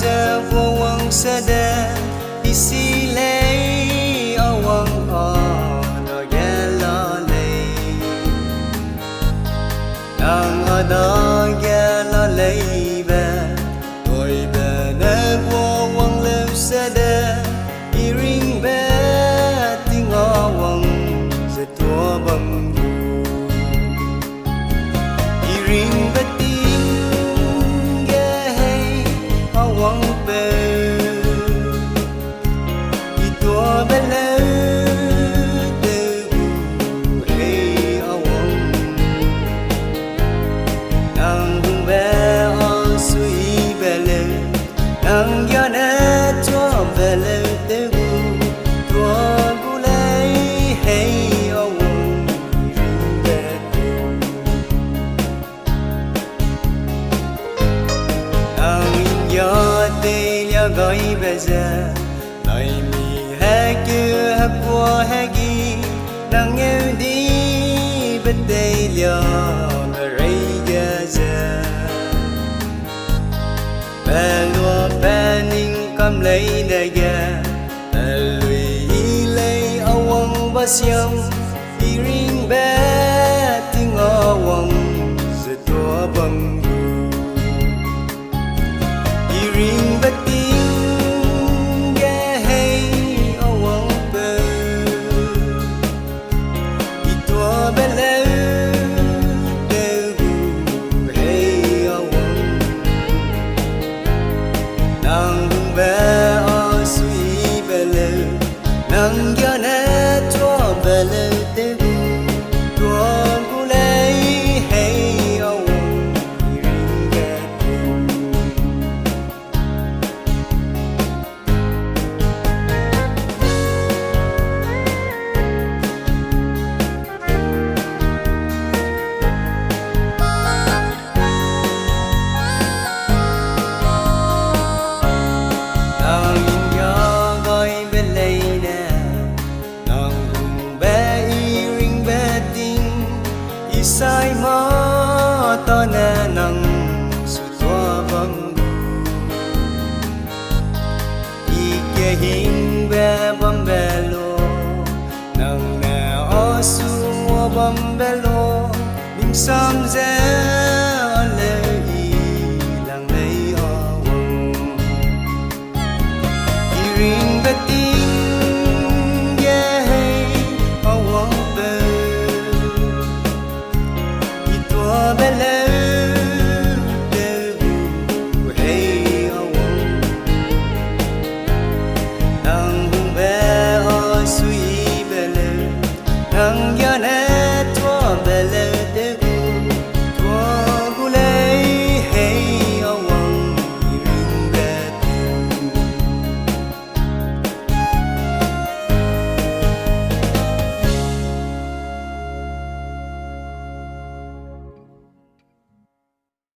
giờ vô quăng sẽ đen isi lấy awang ho no ghé lo lấy nàng ở đó ghé lo lấy về tôi về nơi vô quăng lưu sẽ đen ringbe ting awang sẽ tua bằng ringbe ting ghé hay awang về tua bên lỡ từ hay awang nàng hùng bé ở suy về lỡ nàng gió nè cho về lỡ từ tua bu lấy hay awang ringbe nàng gió tê nhớ gọi về giờ lời chưa hấp qua hay ghi đang yêu đi bên đây liều mà rây ra bè lúa bè ninh cầm lấy đại gia bè lùi lấy awang ba xiêm đi ring bé tiếng awang giờ tua bằng đi ring bé nàng gió nè cho về lời tiếng tua bu lấy hay awang ringbe sai mơ ta nè nằng sự tua bằng y kia hình bé bấm bé lô nằng nè ở su mua bấm bé lô bình sam dễ